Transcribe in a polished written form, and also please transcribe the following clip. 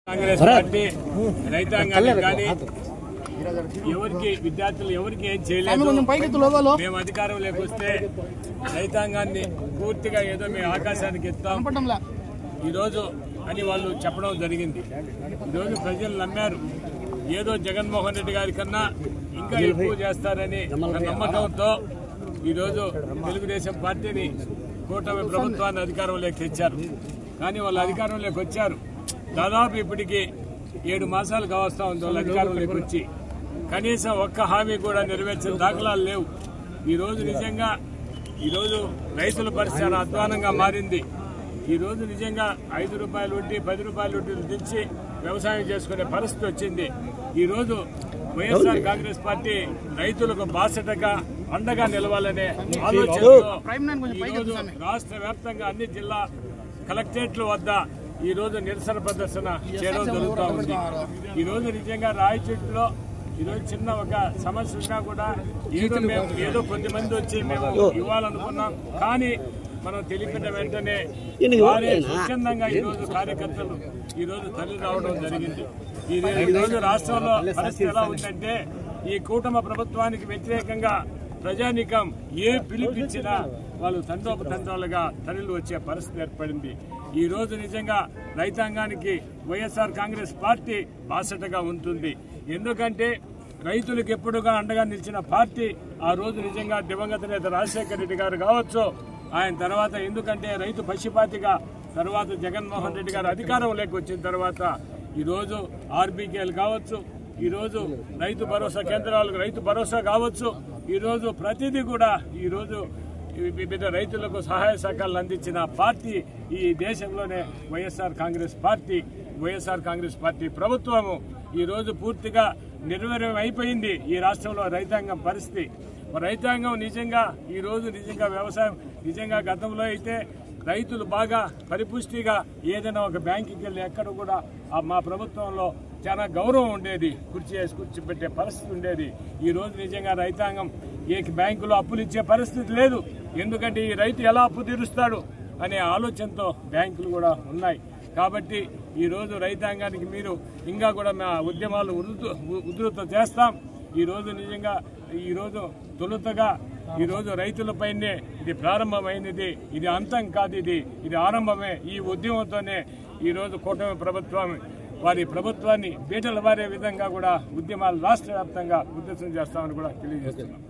Congress party రైతాంగానికి కానీ ఎవరికి విద్యార్థులు ఎవరికి ఏం చేయలేదు. మేము అధికారంలోకి వస్తే రైతాంగాన్ని పూర్తిగా ఏదో మేము ఆకాశానికి ఎత్తాం ఈరోజు అని వాళ్ళు చెప్పడం జరిగింది. ఈరోజు ప్రజలు నమ్మారు. ఏదో జగన్మోహన్ రెడ్డి గారి కన్నా ఇంకా ఎక్కువ చేస్తారని ఒక నమ్మకంతో ఈరోజు తెలుగుదేశం పార్టీని కూటమి ప్రభుత్వాన్ని అధికారంలోకి తెచ్చారు. కానీ వాళ్ళు అధికారంలోకి వచ్చారు. దాదాపు ఇప్పటికి 7 మాసాలు కావస్తా ఉంది వాళ్ళు అధికారంలోకి వచ్చి. కనీసం ఒక్క హామీ కూడా నెరవేర్చిన దాఖలాలు లేవు. ఈరోజు నిజంగా ఈరోజు రైతుల పరిస్థితి చాలా అధ్వానంగా మారింది. ఈరోజు నిజంగా 5 రూపాయలు వడ్డీ 10 రూపాయల వడ్డీలు తెచ్చి వ్యవసాయం చేసుకునే పరిస్థితి వచ్చింది. ఈరోజు వైఎస్ఆర్ కాంగ్రెస్ పార్టీ రైతులకు బాసటగా అండగా నిలవాలనే ఆలోచనతో ఈరోజు రాష్ట్ర వ్యాప్తంగా అన్ని జిల్లా కలెక్టరేట్ల వద్ద ఈరోజు నిరసన ప్రదర్శన చేయడం జరుగుతూ ఉంది. ఈరోజు నిజంగా రాయచోటిలో ఈరోజు చిన్న ఒక సమస్య ఉన్నా కూడా ఏదో కొద్దిమంది వచ్చి మేము ఇవ్వాలనుకున్నాం. కానీ మనం తెలిపిన వెంటనే వారే స్వచ్ఛందంగా ఈరోజు కార్యకర్తలు ఈరోజు తల్లి రావడం జరిగింది. ఈరోజు రాష్ట్రంలో పరిస్థితి ఎలా ఉందంటే ఈ కూటమి ప్రభుత్వానికి వ్యతిరేకంగా ప్రజానీకం ఏ పిలిపించినా వాళ్ళు తండోపతండాలుగా తరలి వచ్చే పరిస్థితి ఏర్పడింది. ఈ రోజు నిజంగా రైతాంగానికి వైఎస్ఆర్ కాంగ్రెస్ పార్టీ బాసటగా ఉంటుంది. ఎందుకంటే రైతులకు ఎప్పుడుగా అండగా నిలిచిన పార్టీ ఆ రోజు నిజంగా దివంగత నేత రాజశేఖర రెడ్డి గారు కావచ్చు. ఆయన తర్వాత ఎందుకంటే రైతు పక్షపాతిగా తర్వాత జగన్మోహన్ రెడ్డి గారు అధికారంలోకి వచ్చిన తర్వాత ఈరోజు ఆర్బీకేలు కావచ్చు, ఈరోజు రైతు భరోసా కేంద్రాలకు రైతు భరోసా కావచ్చు, ఈరోజు ప్రతిదీ కూడా ఈరోజు వివిధ రైతులకు సహాయ సహకారాలు అందించిన పార్టీ ఈ దేశంలోనే వైఎస్ఆర్ కాంగ్రెస్ పార్టీ ప్రభుత్వము. ఈరోజు పూర్తిగా నిర్వీర్యం అయిపోయింది ఈ రాష్ట్రంలో రైతాంగం పరిస్థితి. రైతాంగం నిజంగా ఈరోజు నిజంగా వ్యవసాయం నిజంగా గతంలో అయితే రైతులు బాగా పరిపుష్టిగా ఏదైనా ఒక బ్యాంకుకి వెళ్ళి ఎక్కడ కూడా మా ప్రభుత్వంలో చాలా గౌరవం ఉండేది. కూర్చోబెట్టే పరిస్థితి ఉండేది. ఈ రోజు నిజంగా రైతాంగం ఏ బ్యాంకులో అప్పులు ఇచ్చే పరిస్థితి లేదు. ఎందుకంటే ఈ రైతు ఎలా అప్పు తీరుస్తాడు అనే ఆలోచనతో బ్యాంకులు కూడా ఉన్నాయి. కాబట్టి ఈరోజు రైతాంగానికి మీరు ఇంకా కూడా మా ఉద్యమాలు ఉధృతం చేస్తాం. ఈరోజు నిజంగా ఈరోజు తొలుతగా ఈరోజు రైతులపైనే ఇది ప్రారంభమైనది, ఇది అంతం కాదు, ఇది ఆరంభమే. ఈ ఉద్యమంతోనే ఈరోజు కూటమి ప్రభుత్వం వారి ప్రభుత్వాన్ని బీటలు వారే విధంగా కూడా ఉద్యమాలు రాష్ట్ర వ్యాప్తంగా ఉధృతం చేస్తామని కూడా తెలియజేస్తున్నాం.